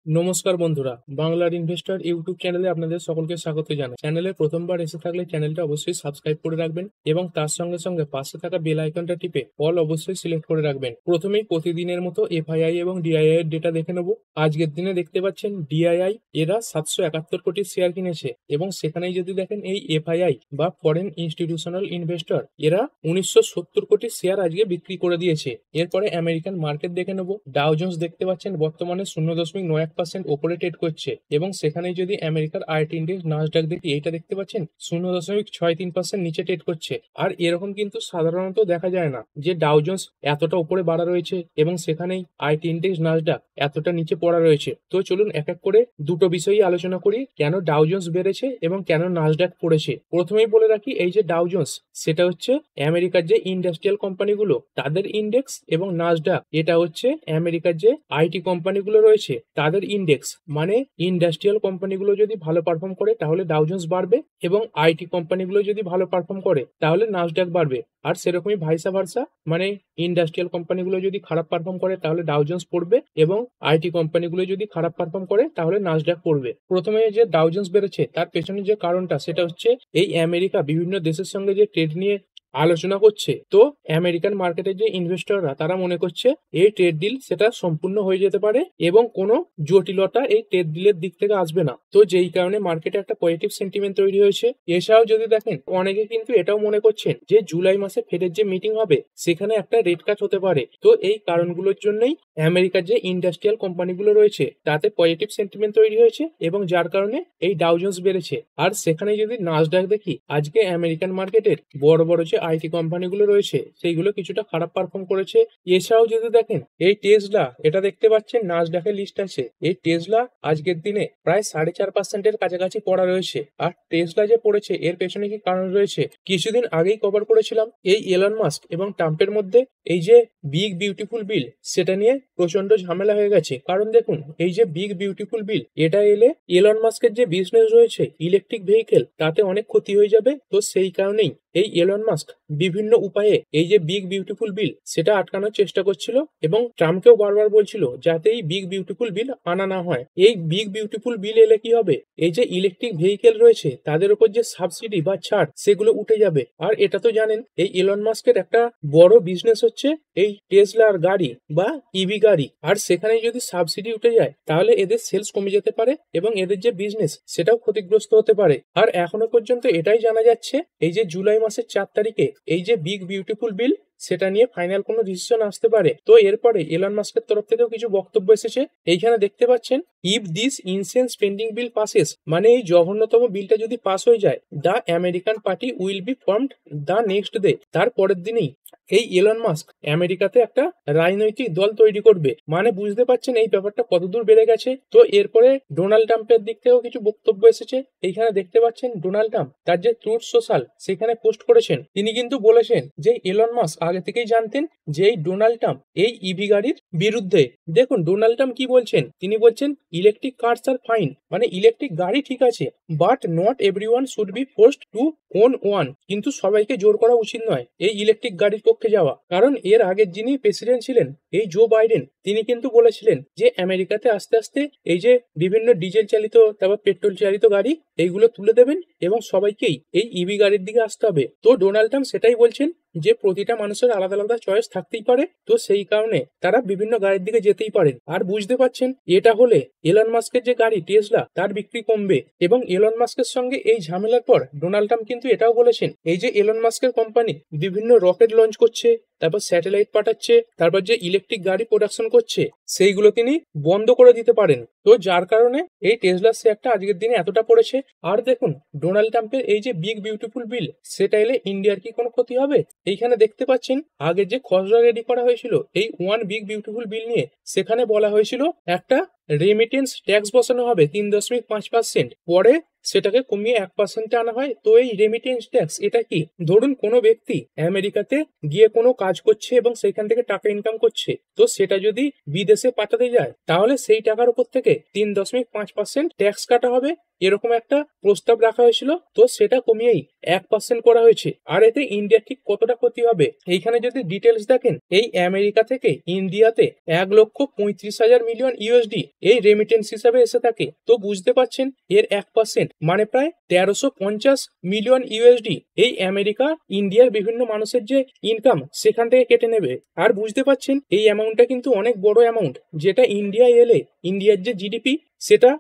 নমস্কার বন্ধুরা, বাংলার ইনভেস্টর ইউটিউব চ্যানেলে আপনাদের সকলকে স্বাগত জানাই। চ্যানেলে প্রথমবার এসে থাকলে চ্যানেলটা অবশ্যই সাবস্ক্রাইব করে রাখবেন এবং তার সঙ্গে সঙ্গে পাশে থাকা বেল আইকনটা টিপে অল অবশ্যই সিলেক্ট করে রাখবেন। প্রথমেই প্রতিদিনের মতো এফআইআই এবং ডিআইআই এর ডেটা দেখে নেব। আজকের দিনে দেখতে পাচ্ছেন ডিআইআই এরা 771 কোটি শেয়ার কিনেছে এবং সেখানেই যদি দেখেন এই এফআইআই বা ফরেন ইনস্টিটিউশনাল ইনভেস্টর এরা 1970 কোটি শেয়ার আজকে বিক্রি করে দিয়েছে। এরপরে আমেরিকান মার্কেট দেখে নেব। ডাও জোন্স দেখতে পাচ্ছেন বর্তমানে 0.91% ওপরে ট্রেড করছে এবং সেখানে যদি আমেরিকার আইটি ইন্ডেক্স নাসডাক দেখি, এইটা দেখতে পাচ্ছেন 0.63% নিচে ট্রেড করছে। আর এরকম কিন্তু সাধারণত দেখা যায় না যে ডাও জোন্স এতটা উপরে বাড়া রয়েছে এবং সেখানেই আইটি ইন্ডেক্স নাসডাক এতটা নিচে পড়া রয়েছে। তো চলুন এক এক করে দুটো বিষয়ই আলোচনা করি, কেন ডাও জোন্স বেড়েছে এবং কেন নাসডাক পড়েছে। প্রথমেই বলে রাখি, এই যে ডাও জোন্স সেটা হচ্ছে আমেরিকার যে ইন্ডাস্ট্রিয়াল কোম্পানিগুলো তাদের ইন্ডেক্স এবং নাসডাক এটা হচ্ছে আমেরিকার যে আইটি কোম্পানিগুলো রয়েছে তাদের ইন্ডেক্স। মানে ইন্ডাস্ট্রিয়াল কোম্পানিগুলো যদি ভালো পারফর্ম করে তাহলে ডাও জোন্স বাড়বে এবং আইটি কোম্পানিগুলো যদি ভালো পারফর্ম করে তাহলে নাসডাক বাড়বে। আর সেরকমই ভাইসা ভার্সা, মানে ইন্ডাস্ট্রিয়াল কোম্পানিগুলো যদি খারাপ পারফর্ম করে তাহলে ডাও জোন্স পড়বে এবং আইটি কোম্পানিগুলো যদি খারাপ পারফর্ম করে তাহলে নাসডাক পড়বে। প্রথমে যে ডাও জোন্স বেড়েছে তার পেছনে যে কারণটা সেটা হচ্ছে এই আমেরিকা বিভিন্ন দেশের সঙ্গে যে ট্রেড নিয়ে আলোচনা করছে। তো আমেরিকান মার্কেটের যে ইনভেস্টররা তারা মনে করছে এই ট্রেড ডিল সেটা সম্পূর্ণ হয়ে যেতে পারে এবং কোনো জটিলতা এই ট্রেড ডিলের দিক থেকে আসবে না। তো যেই কারণে মার্কেটে একটা পজিটিভ সেন্টিমেন্ট তৈরি হয়েছে। এছাড়াও যদি দেখেন, অনেকে কিন্তু এটাও মনে করছেন যে জুলাই মাসে ফেডের যে মিটিং হবে সেখানে একটা রেট কাট হতে পারে। তো এই কারণগুলোর জন্যই আমেরিকার যে ইন্ডাস্ট্রিয়াল কোম্পানিগুলো রয়েছে তাতে পজিটিভ সেন্টিমেন্ট তৈরি হয়েছে এবং যার কারণে এই ডাও জোন্স বেড়েছে। আর সেখানে যদি নাসডাক দেখি, আজকে আমেরিকান মার্কেটের বড় বড় যে আইটি কোম্পানিগুলো রয়েছে সেইগুলো কিছুটা খারাপ পারফর্ম করেছে। এছাড়াও যদি দেখেন এই টেসলা, এটা দেখতে পাচ্ছেন নাসডাকের লিস্ট আছে। এই টেসলা আজকের দিনে প্রায় 4.5%-এর কাছাকাছি পড়া রয়েছে। আর টেসলা যে পড়েছে এর পেছনে কি কারণ রয়েছে কিছুদিন আগেই কভার করেছিলাম। এই এলন মাস্ক এবং ট্রাম্পের মধ্যে এই যে বিগ বিউটিফুল বিল সেটা নিয়ে প্রচন্ড ঝামেলা হয়ে গেছে। কারণ দেখুন, এই যে বিগ বিউটিফুল বিল এটা এলে এলন মাস্কের যে বিজনেস রয়েছে ইলেকট্রিক ভেহিকেল তাতে অনেক ক্ষতি হয়ে যাবে। তো সেই কারণেই এই এলন মাস্ক বিভিন্ন উপায়ে এই যে বিগ বিউটিফুল বিল সেটা আটকানোর চেষ্টা করছিল এবং ট্রাম্পকেও বারবার বলছিল যাতে এই বিগ বিউটিফুল বিল আনা না হয়। এই বিগ বিউটিফুল বিল এলে কি হবে, এই যে ইলেকট্রিক ভেহিকেল রয়েছে তাদের উপর যে সাবসিডি বা ছাড় সেগুলো উঠে যাবে। আর এটা তো জানেন এই এলন মাস্কের একটা বড় বিজনেস হচ্ছে এই টেসলার গাড়ি বা ইভি গাড়ি। আর সেখানে যদি সাবসিডি উঠে যায় তাহলে এদের সেলস কমে যেতে পারে এবং এদের যে বিজনেস সেটাও ক্ষতিগ্রস্ত হতে পারে। আর এখনো পর্যন্ত এটাই জানা যাচ্ছে এই যে জুলাই মাসের 4 তারিখে এই যে বিগ বিউটিফুল বিল সেটা নিয়ে ফাইনাল কোনো ডিসিশন আসতে পারে। তো এরপরে এলন মাস্কের তরফ থেকেও কিছু বক্তব্য এসেছে। এইখানে দেখতে পাচ্ছেন, if this insane spending bill passes, মানে এই জঘন্যতম বিলটা যদি পাস হয়ে যায়, the American party will be formed the next day. তার পরের দিনেই এই এলন মাস্ক আমেরিকাতে একটা রাজনৈতিক দল তৈরি করবে। মানে বুঝতে পারছেন এই ব্যাপারটা কতদূর বেড়ে গেছে। তো এরপরে ডোনাল্ড ট্রাম্পের দিক থেকেও কিছু বক্তব্য এসেছে। এইখানে দেখতে পাচ্ছেন ডোনাল্ড ট্রাম্প তার যে ট্রুথ সোশ্যাল সেখানে পোস্ট করেছেন। তিনি কিন্তু বলেছেন যে এলন মাস্ক আগে থেকেই জানতেন যে এই ডোনাল্ড ট্রাম্প এই ইভি গাড়ির বিরুদ্ধে। দেখুন ডোনাল্ড ট্রাম্প কি বলছেন, তিনি বলছেন ইলেকট্রিক কার্স আর ফাইন, মানে ইলেকট্রিক গাড়ি ঠিক আছে, but not everyone should be forced to own one. কিন্তু সবাইকে জোর করা উচিত নয় এই ইলেকট্রিক গাড়ির পক্ষে যাওয়া। কারণ এর আগের যিনি প্রেসিডেন্ট ছিলেন এই জো বাইডেন, তিনি কিন্তু বলেছিলেন যে আমেরিকাতে আস্তে আস্তে এই যে বিভিন্ন ডিজেল চালিত তারপর পেট্রোল চালিত গাড়ি এইগুলো তুলে দেবেন এবং সবাইকেই এই ইভি গাড়ির দিকে আসতে হবে। তো ডোনাল্ড ট্রাম্প সেটাই বলছেন যে প্রতিটা মানুষের আলাদা আলাদা চয়েস থাকতেই পারে। তো সেই কারণে তারা বিভিন্ন গাড়ির দিকে যেতেই পারেন। আর বুঝতে পারছেন এটা হলে এলন মাস্কের যে গাড়ি টেসলা তার বিক্রি কমবে। এবং এলন মাস্কের সঙ্গে এই ঝামেলার পর ডোনাল্ড ট্রাম্প কিন্তু এটাও বলেছেন এই যে এলন মাস্কের কোম্পানি বিভিন্ন রকেট লঞ্চ করছে, তারপর স্যাটেলাইট পাঠাচ্ছে, তারপর যে ইলেকট্রিক গাড়ি প্রোডাকশন করছে সেইগুলো তিনি বন্ধ করে দিতে পারেন। তো যার কারণে এই টেসলার শেয়ারটা আজকের দিনে এতটা পড়েছে। আর দেখুন ডোনাল্ড ট্রাম্পের এই যে বিগ বিউটিফুল বিল সেটা এলে ইন্ডিয়ার কি কোনো ক্ষতি হবে? এইখানে দেখতে পাচ্ছেন আগে যে খসড়া রেডি করা হয়েছিল এই ওয়ান বিগ বিউটিফুল বিল নিয়ে, সেখানে বলা হয়েছিল একটা রেমিটেন্স ট্যাক্স বসানো হবে 3.5%। পরে সেটাকে কমিয়ে 1%-এ আনা হয়। তো এই রেমিটেন্স ট্যাক্স এটা কি, ধরুন কোনো ব্যক্তি আমেরিকাতে গিয়ে কোনো কাজ করছে এবং সেখান থেকে টাকা ইনকাম করছে, তো সেটা যদি বিদেশে পাঠাতে যায় তাহলে সেই টাকার উপর থেকে 3.5% ট্যাক্স কাটা হবে এরকম একটা প্রস্তাব রাখা হয়েছিল, তো সেটা কমিয়েই 1% করা হয়েছে। আর এতে ইন্ডিয়ার ঠিক কতটা ক্ষতি হবে এইখানে যদি ডিটেলস দেখেন, এই আমেরিকা থেকে ইন্ডিয়াতে 1,35,000 মিলিয়ন ইউএসডি এই রেমিটেন্স হিসাবে এসে থাকে। তো বুঝতে পারছেন এর 1% মানে প্রায় 1350 মিলিয়ন ইউএসডি এই আমেরিকা ইন্ডিয়ার বিভিন্ন মানুষের যে ইনকাম সেখান থেকে কেটে নেবে। আর বুঝতে পারছেন এই অ্যামাউন্টটা কিন্তু অনেক বড় অ্যামাউন্ট, যেটা ইন্ডিয়া এলে ইন্ডিয়ার যে জিডিপি সেটা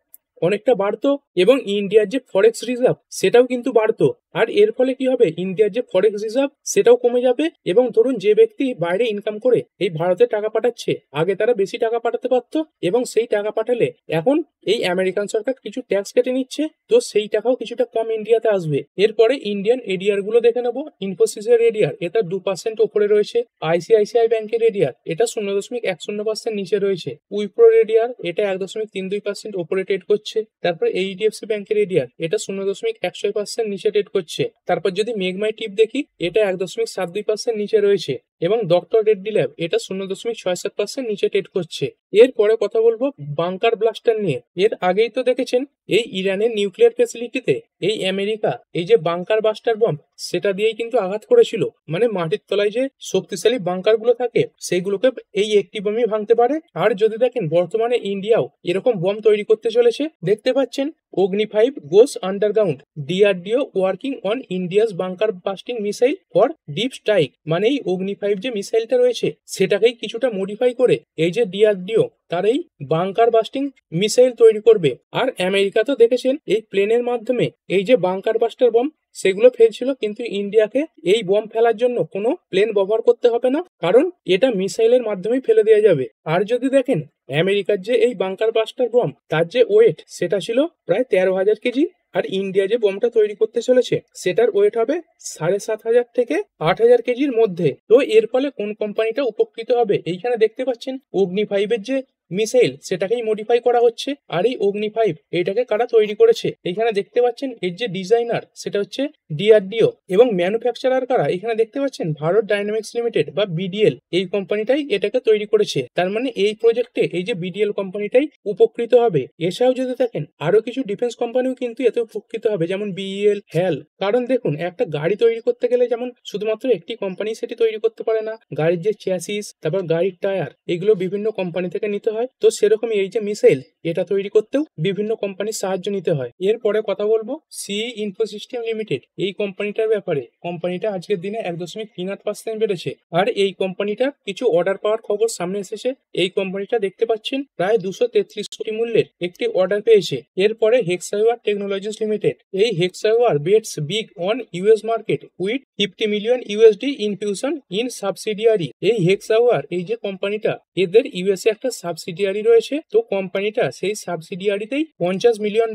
অনেকটা বাড়তো এবং ইন্ডিয়ার যে ফরেক্স রিজার্ভ সেটাও কিন্তু বাড়তো। আর এর ফলে কি হবে, ইন্ডিয়ার যে ফরেক্স রিজার্ভ সেটাও কমে যাবে। এবং ধরুন যে ব্যক্তি বাইরে ইনকাম করে এই ভারতে টাকা পাঠাচ্ছে, আগে তারা বেশি টাকা পাঠাতে পারতো এবং সেই টাকা পাঠালে এখন এই আমেরিকান সরকার কিছু ট্যাক্স কেটে নিচ্ছে, তো সেই টাকাও কিছুটা কম ইন্ডিয়াতে আসবে। এরপরে ইন্ডিয়ান এডিআর গুলো দেখে নেবো। ইনফোসিসের এডিআর এটা 2% ওপরে রয়েছে। আইসিআইসিআই ব্যাংকের এডিআর এটা 0.10% নিচে রয়েছে। উইপ্রোর এডিআর এটা 1.32% ওপরে ট্রেড করছে। তারপর এইচডিএফসি ব্যাংকের এডিআর এটা 0.1% নিচে ট্রেড করছে। তারপর যদি মেঘমাই টিপ দেখি, এটা 1.72% নিচে রয়েছে। এবং ডক্টর রেড্ডি ল্যাব এটা 0.67% নিচে ট্রেড করছে। এরপরে কথা বলবো বাংকার ব্লাস্টার নিয়ে। এর আগেই তো দেখেছেন এই ইরানের নিউক্লিয়ার ফ্যাসিলিটিতে এই আমেরিকা এই যে বাংকার বাস্টার বম্ব সেটা দিয়েই কিন্তু আঘাত করেছিল। মানে মাটির তলায় যে শক্তিশালী বাংকার গুলো থাকে সেইগুলোকে এই একটি বোমই ভাঙতে পারে। আর যদি দেখেন বর্তমানে ইন্ডিয়াও এরকম বম তৈরি করতে চলেছে। দেখতে পাচ্ছেন Agni 5 goes underground, DRDO working on India's bunker busting missile for deep strike. মানে এই অগ্নি 5 যে মিসাইলটা রয়েছে সেটাকেই কিছুটা মডিফাই করে এই যে ডিআরডিও তার এই বাংকার বাস্টিং মিসাইল তৈরি করবে। আর আমেরিকা তো দেখেছেন এই প্লেনের মাধ্যমে এই যে বাংকার বাস্টার বম সেগুলো ফেলছিল, কিন্তু ইন্ডিয়াকে এই বম ফেলার জন্য কোনো প্লেন ব্যবহার করতে হবে না, কারণ এটা মিসাইলের মাধ্যমেই ফেলে দেওয়া যাবে। আর যদি দেখেন আমেরিকার যে এই বাংকার বাস্টার বম তার যে ওয়েট সেটা ছিল প্রায় 13,000 কেজি। আর ইন্ডিয়া যে বোমটা তৈরি করতে চলেছে সেটার ওয়েট হবে 7,500 থেকে 8,000 কেজির মধ্যে। তো এর ফলে কোন কোম্পানিটা উপকৃত হবে, এইখানে দেখতে পাচ্ছেন অগ্নি 5-এর যে মিসাইল সেটাকেই মডিফাই করা হচ্ছে। আর এই অগ্নি 5 এটাকে কারা তৈরি করেছে, এখানে দেখতে পাচ্ছেন এর যে ডিজাইনার সেটা হচ্ছে ডিআরডিও এবং ম্যানুফ্যাকচারার কারা, এখানে দেখতে পাচ্ছেন ভারত ডাইনামিক্স লিমিটেড বা বিডিএল এই কোম্পানিটাই এটাকে তৈরি করেছে। তার মানে এই প্রজেক্টে এই যে বিডিএল কোম্পানিটাই উপকৃত হবে। এছাড়াও যদি দেখেন আরো কিছু ডিফেন্স কোম্পানিও কিন্তু এতে উপকৃত হবে, যেমন বিইএল, হ্যাল। কারণ দেখুন একটা গাড়ি তৈরি করতে গেলে যেমন শুধুমাত্র একটি কোম্পানি সেটি তৈরি করতে পারে না, গাড়ির যে চ্যাসিস তারপর গাড়ির টায়ার এগুলো বিভিন্ন কোম্পানি থেকে নিতে হয়। তো সেরকমই এই যে মিসাইল এটা তৈরি করতেও বিভিন্ন কোম্পানির সাহায্য নিতে হয়। এরপরে কথা বলবো সিই ইনফোসিস্টেম লিমিটেড এই কোম্পানিটার ব্যাপারে। কোম্পানিটা আজকের দিনে 1.38% বেড়েছে। আর এই কোম্পানিটার কিছু অর্ডার পাওয়ার খবর সামনে এসেছে। এই কোম্পানিটা দেখতে পাচ্ছেন প্রায় 233 কোটি মূল্যের একটি অর্ডার পেয়েছে। এরপরে হেক্সাওয়ার টেকনোলজিস লিমিটেড, এই Hexaware bets big on US market with 50 million USD infusion in subsidiary. এই হেক্সাওয়ার এই যে কোম্পানিটা এদের ইউএসএ একটা সাবসিডিয়ারি রয়েছে, তো কোম্পানিটা সেই সাবসিডিয়ারিতেই $50 মিলিয়ন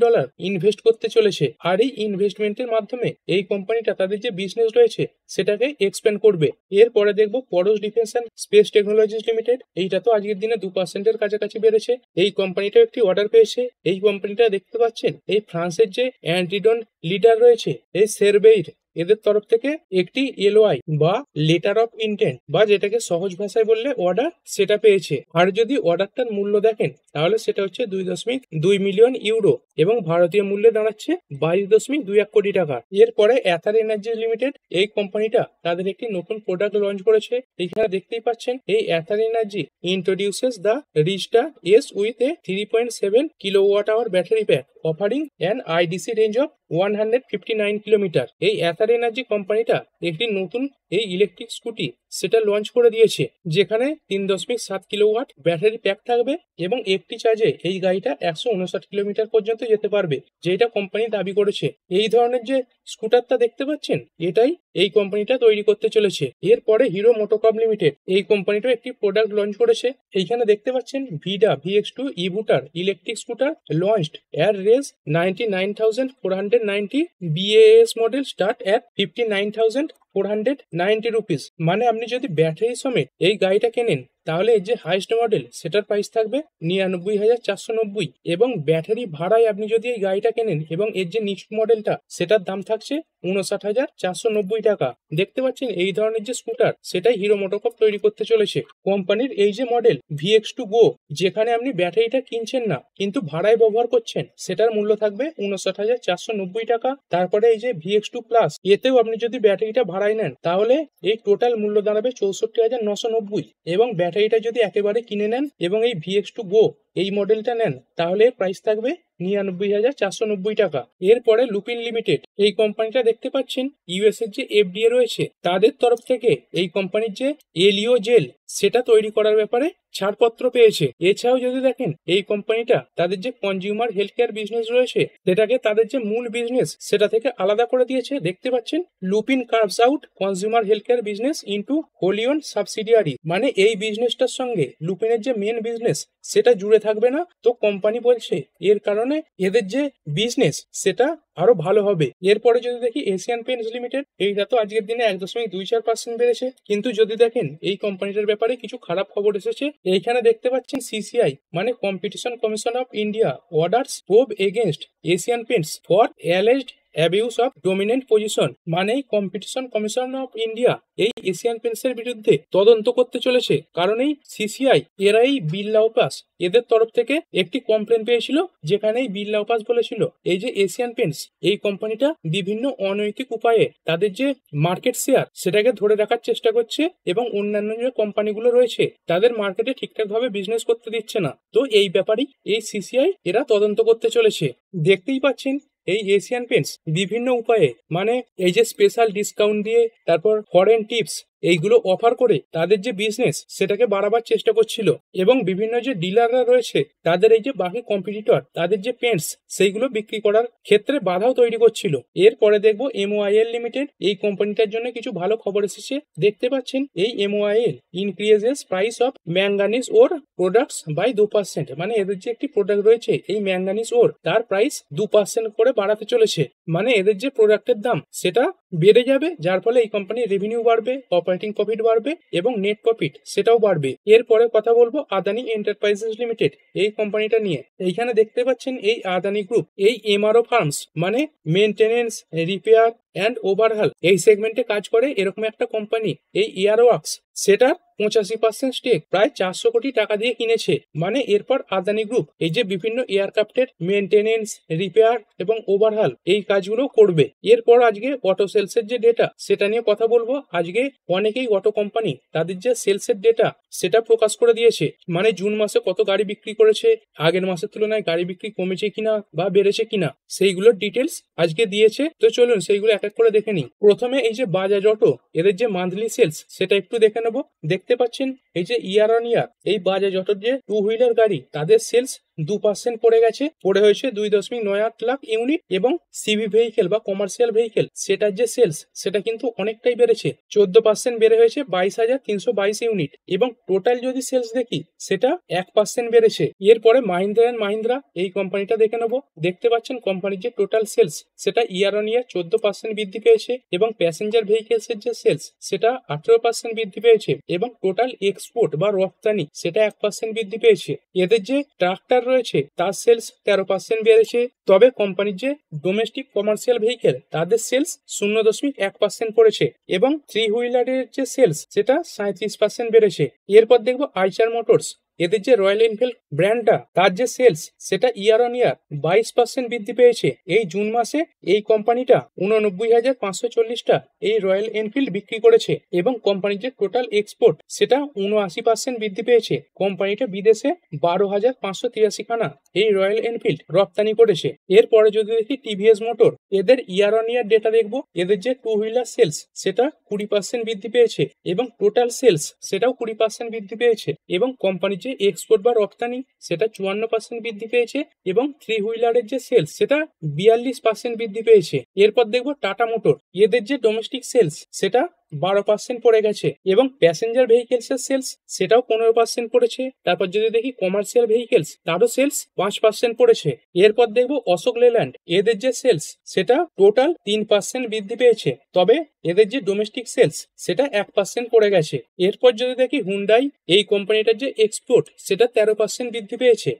ইনভেস্ট করতে চলেছে। আর এই ইনভেস্টমেন্টের মাধ্যমে এই কোম্পানিটা তাদের যে বিজনেস রয়েছে সেটাকে এক্সপ্যান্ড করবে। এরপরে দেখবো পরশ defence and space technologies limited. এইটা তো আজকের দিনে 2%-এর কাছাকাছি বেড়েছে। এই কোম্পানিটা একটি অর্ডার পেয়েছে। এই কোম্পানিটা দেখতে পাচ্ছেন এই ফ্রান্সের যে অ্যান্টিডন লিডার রয়েছে এই সেরবেইর এদের তরফ থেকে একটি এলওআই বা লেটার অফ ইন্টেন্ট বা যেটাকে সহজ ভাষায় বললে অর্ডার সেটা পেয়েছে। আর যদি অর্ডারটার মূল্য দেখেন তাহলে সেটা হচ্ছে 2.2 মিলিয়ন ইউরো এবং ভারতীয় মূল্যে দাঁড়াচ্ছে 22.21 কোটি টাকা। এরপরে অ্যাথার এনার্জি লিমিটেড এই কোম্পানিটা তাদের একটি নতুন প্রোডাক্ট লঞ্চ করেছে। এখানে দেখতেই পাচ্ছেন এই Ather energy introduces the Rizta S with a 3.7 kilowatt hour battery pack offering an IDC range of 159 kilometre. এই অ্যাথার এনার্জি কোম্পানিটা একটি নতুন এই ইলেকট্রিক স্কুটি সেটা লঞ্চ করে দিয়েছে, যেখানে 3.7 কিলোওয়াট ব্যাটারি প্যাক থাকবে এবং একটি চার্জে এই গাড়িটা 159 কিলোমিটার পর্যন্ত যেতে পারবে, যেটা কোম্পানি দাবি করেছে। এই ধরনের যে স্কুটারটা দেখতে পাচ্ছেন এটাই এই কোম্পানিটা তৈরি করতে চলেছে। এরপরে হিরো মোটোকর্প লিমিটেড এই কোম্পানিটা একটি প্রোডাক্ট লঞ্চ করেছে। এইখানে দেখতে পাচ্ছেন ভিডা VX2 ইভুটার ইলেকট্রিক স্কুটার লঞ্চড এর রেস 99,490 BAS model start at 59,490 rupees. মানে আপনি যদি ব্যাটারি সমেত এই গাড়িটা কেনেন তাহলে এর যে হাইস্ট মডেল সেটার প্রাইস থাকবে 99,490, এবং ব্যাটারি ভাড়ায় আপনি যদি এই গাড়িটা কেনেন এবং এর যে নেক্সট মডেলটা সেটার দাম থাকছে 59,490 টাকা। দেখতে পাচ্ছেন এই ধরনের যে স্কুটার সেটাই হিরো মোটোকর্প তৈরি করতে চলেছে। কোম্পানির এই যে মডেল VX2 Go, যেখানে আপনি ব্যাটারিটা কিনছেন না কিন্তু ভাড়ায় ব্যবহার করছেন, সেটার মূল্য থাকবে 59,490 টাকা। তারপরে এই যে VX2 Plus, এতেও আপনি যদি ব্যাটারিটা ভাড়ায় নেন তাহলে এই টোটাল মূল্য দাঁড়াবে 64,990, এবং ব্যাটারিটা যদি একেবারে কিনে নেন এবং এই VX2 Go এই মডেলটা নেন তাহলে প্রাইস থাকবে 99,490 টাকা। এরপরে লুপিন লিমিটেড, এই কোম্পানিটা দেখতে পাচ্ছেন ইউএস এর যে FDA রয়েছে তাদের তরফ থেকে এই কোম্পানির যে এলিও জেল সেটা তৈরি করার ব্যাপারে ছাড়পত্র পেয়েছে। এছাড়াও যদি দেখেন এই কোম্পানিটা তাদের যে কনজিউমার হেলথ কেয়ার বিজনেস রয়েছে সেটাকে তাদের যে মূল বিজনেস সেটা থেকে আলাদা করে দিয়েছে। দেখতে পাচ্ছেন Lupin carves out consumer health care business into wholly owned subsidiary, মানে এই বিজনেসটার সঙ্গে লুপিনের যে মেন বিজনেস সেটা জুড়ে থাকবে না। তো কোম্পানি বলছে এর কারণে এদের যে বিজনেস সেটা আরো ভালো হবে। এরপরে যদি দেখি এশিয়ান পেইন্টস লিমিটেড, এইটা তো আজকের দিনে 1.24% বেড়েছে, কিন্তু যদি দেখেন এই কোম্পানিটার ব্যাপারে কিছু খারাপ খবর এসেছে। এইখানে দেখতে পাচ্ছেন CCI মানে competition commission of India orders probe against Asian Paints for alleged abuse of dominant position, মানে কম্পিটিশন কমিশন অফ ইন্ডিয়া এই এশিয়ান পেইন্টসের বিরুদ্ধে তদন্ত করতে চলেছে। কারণ এই CCI এরা এই বিড়লা অপাস এদের তরফ থেকে একটি কমপ্লেন পেয়েছিল, যেখানে এই বিড়লা অপাস বলেছিল এই যে এশিয়ান পেইন্টস এই কোম্পানিটা বিভিন্ন অনৈতিক উপায়ে তাদের যে মার্কেট শেয়ার সেটাকে ধরে রাখার চেষ্টা করছে এবং অন্যান্য যে কোম্পানিগুলো রয়েছে তাদের মার্কেটে ঠিকঠাক ভাবে বিজনেস করতে দিচ্ছে না। তো এই ব্যাপারেই এই CCI এরা তদন্ত করতে চলেছে। দেখতেই পাচ্ছেন এই এশিয়ান পেইন্টস বিভিন্ন উপায়ে মানে এই যে স্পেশাল ডিসকাউন্ট দিয়ে তারপর ফরেন টিপস এইগুলো অফার করে তাদের যে বিজনেস সেটাকে বাড়াবার চেষ্টা করছিল, এবং বিভিন্ন যে ডিলাররা রয়েছে তাদের এই যে বাকি কম্পিটিটর তাদের যে পেন্টস সেইগুলো বিক্রি করার ক্ষেত্রে বাধাও তৈরি করছিল। এরপরে দেখবো MOIL লিমিটেড, এই কোম্পানিটার জন্য কিছু ভালো খবর এসেছে। দেখতে পাচ্ছেন এই MOIL increases price of manganese ore products by 2%, মানে এদের যে একটি প্রোডাক্ট রয়েছে এই ম্যাঙ্গানিজ ওর তার প্রাইস 2% করে বাড়াতে চলেছে, মানে এদের যে প্রোডাক্টের দাম সেটা বেড়ে যাবে, যার ফলে এই কোম্পানির রেভিনিউ বাড়বে, অপারেটিং প্রফিট বাড়বে এবং নেট প্রফিট সেটাও বাড়বে। এরপরে কথা বলবো আদানি এন্টারপ্রাইজেস লিমিটেড, এই কোম্পানিটা নিয়ে। এইখানে দেখতে পাচ্ছেন এই আদানি গ্রুপ এই MRO ফার্মস মানে মেনটেনেন্স রিপেয়ার অ্যান্ড ওভারহাল এই সেগমেন্টে কাজ করে এরকম একটা কোম্পানি এই এয়ারওয়ার্কস সেটা 85% স্টেক প্রায় 400 কোটি টাকা দিয়ে কিনেছে। মানে এরপর আদানি গ্রুপ এই যে বিভিন্ন এয়ারক্রাফটের মেনটেনেন্স রিপেয়ার এবং ওভারহাল এই কাজগুলো করবে। এরপর আজকে অটো সেলসের যে ডেটা সেটা নিয়ে কথা বলবো। আজকে অনেকেই অটো কোম্পানি তাদের যে সেলসের ডেটা সেটা প্রকাশ করে দিয়েছে, মানে জুন মাসে কত গাড়ি বিক্রি করেছে, আগের মাসের তুলনায় গাড়ি বিক্রি কমেছে কিনা বা বেড়েছে কিনা সেইগুলোর ডিটেলস আজকে দিয়েছে। তো চলুন সেইগুলো এক এক করে দেখে নিই। প্রথমে এই যে বাজাজ অটো এদের যে মান্থলি সেলস সেটা একটু দেখে নেবো। দেখতে পাচ্ছেন এই যে ইয়ার অন ইয়ার এই বাজাজ অটোর যে টু হুইলার গাড়ি তাদের সেলস 2% পড়ে গেছে, পড়ে হয়েছে 2.98 লাখ ইউনিট, এবং সিভি ভেহিকেল বা কমার্শিয়াল ভেহিকেল সেটার যে সেলস সেটা কিন্তু অনেকটাই বেড়েছে, 14% বেড়ে হয়েছে 22,322 ইউনিট, এবং টোটাল যদি সেলস দেখি সেটা 1% বেড়েছে। এরপরে মাহিন্দ্রা অ্যান্ড মাহিন্দ্রা এই কোম্পানিটা দেখে নেবো। দেখতে পাচ্ছেন কোম্পানির যে টোটাল সেলস সেটা ইয়ার অন ইয়ার 14% বৃদ্ধি পেয়েছে, এবং প্যাসেঞ্জার ভেহিকেলস এর যে সেলস সেটা 18% বৃদ্ধি পেয়েছে, এবং টোটাল এক্সপোর্ট বা রপ্তানি সেটা 1% বৃদ্ধি পেয়েছে। এদের যে ট্রাক্টর রয়েছে তার সেলস 13% বেড়েছে, তবে কোম্পানির যে ডোমেস্টিক কমার্শিয়াল ভেহিকেল তাদের সেলস 0.1% পড়েছে, এবং থ্রি হুইলারের যে সেলস সেটা 37% বেড়েছে। এরপর দেখবো আইচার মোটরস, এদের যে রয়্যাল এনফিল্ড ব্র্যান্ডটা তার যে সেলস সেটা ইয়ার অন ইয়ার 22% বৃদ্ধি পেয়েছে। এই জুন মাসে এই কোম্পানিটা 89,540টা এই রয়্যাল এনফিল্ড বিক্রি করেছে, এবং কোম্পানির যে টোটাল এক্সপোর্ট সেটা 79% বৃদ্ধি পেয়েছে। কোম্পানিটা বিদেশে 12,583 খানা এই রয়্যাল এনফিল্ড রপ্তানি করেছে। এরপরে যদি দেখি টিভিএস মোটর, এদের ইয়ার অন ইয়ার ডেটা দেখবো। এদের যে টু হুইলার সেলস সেটা 20% বৃদ্ধি পেয়েছে, এবং টোটাল সেলস সেটাও 20% বৃদ্ধি পেয়েছে, এবং কোম্পানির যে এক্সপোর্ট বা রপ্তানি সেটা 54% বৃদ্ধি পেয়েছে, এবং থ্রি হুইলারের যে সেলস সেটা 42% বৃদ্ধি পেয়েছে। এরপর দেখবো টাটা মোটর, এদের যে ডোমেস্টিক সেলস সেটা 12% পড়ে গেছে এবং প্যাসেঞ্জার ভেহিকেলসের সেলস সেটাও 15% পড়েছে। তারপর যদি দেখি কমার্শিয়াল ভেহিকেলস তারও সেলস 5% পড়েছে। এরপর দেখবো অশোক লেল্যান্ড, এদের যে সেলস সেটা টোটাল 3% বৃদ্ধি পেয়েছে, তবে এদের যে ডোমেস্টিক সেলস সেটা 1% পড়ে গেছে। এরপর যদি দেখি হুন্ডাই, এই কোম্পানিটার যে এক্সপোর্ট সেটা 13% বৃদ্ধি পেয়েছে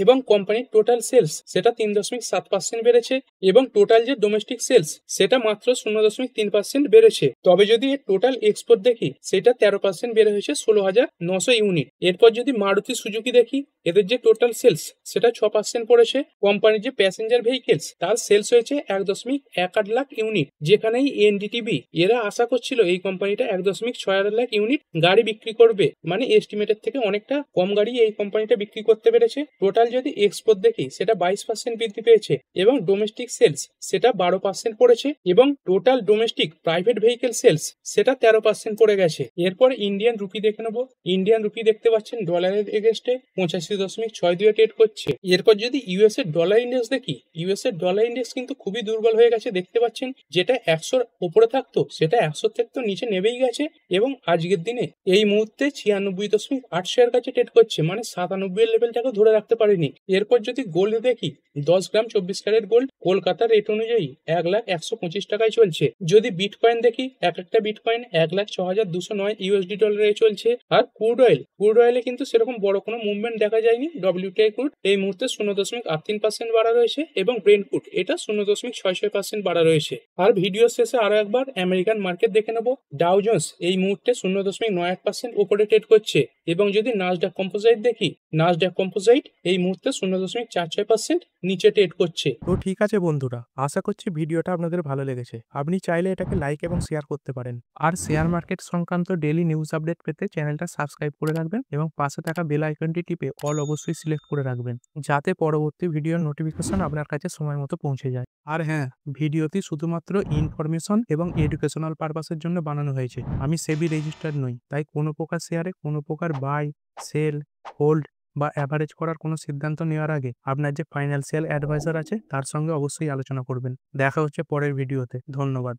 এবং কোম্পানির টোটাল সেলস সেটা 3.7% বেড়েছে এবং টোটাল যে ডোমেস্টিক সেলস সেটা মাত্র 0.3% বেড়েছে। তবে যদি এর টোটাল এক্সপোর্ট দেখি সেটা 13% বেড়ে হয়েছে 16,900 ইউনিট। এরপর যদি মারুতি সুজুকি দেখি, এদের যে টোটাল সেলস সেটা 6% পড়েছে। কোম্পানির যে প্যাসেঞ্জার ভেহিকেলস তার সেলস হয়েছে 1.18 লাখ ইউনিট, যেখানেই এনডিটিভি এরা আশা করছিল এই কোম্পানিটা 1.68 লাখ ইউনিট গাড়ি বিক্রি করবে, মানে এস্টিমেটের থেকে অনেকটা কম গাড়ি এই কোম্পানিটা বিক্রি করতে পেরেছে। টোটাল যদি এক্সপোর্ট দেখি সেটা 22% বৃদ্ধি পেয়েছে এবং ডোমেস্টিক সেলস সেটা 12% পড়েছে এবং total domestic private vehicle sales সেটা 13% পড়ে গেছে। এরপর ইন্ডিয়ান রুপি দেখে নেবো। ইন্ডিয়ান রুপি দেখতে পাচ্ছেন ডলারের এগেনস্টে 85.62 ট্রেড করছে। এরপর যদি ইউএস এর ডলার ইন্ডেক্স দেখি, ইউএস এর ডলার ইন্ডেক্স কিন্তু খুবই দুর্বল হয়ে গেছে, দেখতে পাচ্ছেন যেটা 100-র উপরে থাকতো সেটা 100 থেকে তো নিচে নেমেই গেছে এবং আজকের দিনে এই মুহূর্তে 96.8 এর কাছে ট্রেড করছে, মানে 97 লেভেলটাকে ধরে রাখতে পারেনি। এরপর যদি গোল্ড দেখি, 10 গ্রাম 24 ক্যারেট গোল্ড কলকাতার রেট অনুযায়ী 1,125 টাকায় চলছে। যদি বিটকয়েন দেখি, এক একটা বিটকয়েন 1,06,209 ইউএসডি ডলারে চলছে। আর ক্রুড অয়েলে কিন্তু সেরকম বড় কোনো মুভমেন্ট দেখা যায়নি। ডব্লিউটিআই ক্রুড এই মুহূর্তে 0.83% বাড়া রয়েছে এবং ব্রেন্ট ক্রুড এটা 0.66% বাড়া রয়েছে। আর ভিডিও শেষে আরো একবার আমেরিকান মার্কেট দেখে নেবো। ডাউ জোন্স এই মুহূর্তে 0.98% উপরে ট্রেড করছে এবং যদি নাসডাক কম্পোজাইট দেখি, নাসডাক কম্পোজাইট এই মুহূর্তে 0.46% নিচে ট্রেড করছে। তো ঠিক আছে বন্ধুরা, আশা করছি ভিডিওটা আপনাদের ভালো লেগেছে। আপনি চাইলে এটাকে লাইক এবং শেয়ার করতে পারেন। আর শেয়ার মার্কেট সংক্রান্ত ডেইলি নিউজ আপডেট পেতে চ্যানেলটা সাবস্ক্রাইব করে রাখবেন এবং পাশে থাকা বেল আইকনটি টিপে অল অবশ্যই সিলেক্ট করে রাখবেন, যাতে পরবর্তী ভিডিওর নোটিফিকেশন আপনার কাছে সময় মতো পৌঁছে যায়। আর হ্যাঁ, ভিডিওটি শুধুমাত্র ইনফরমেশন এবং এডুকেশনাল পারপাসের জন্য বানানো হয়েছে। আমি সেবি রেজিস্টার্ড নই, তাই কোনো প্রকার শেয়ারে কোনো প্রকার বাই, সেল, হোল্ড বা অ্যাভারেজ করার কোনো সিদ্ধান্ত নেওয়ার আগে আপনার যে ফাইন্যান্সিয়াল অ্যাডভাইজার আছে তার সঙ্গে অবশ্যই আলোচনা করবেন। দেখা হচ্ছে পরের ভিডিওতে। ধন্যবাদ।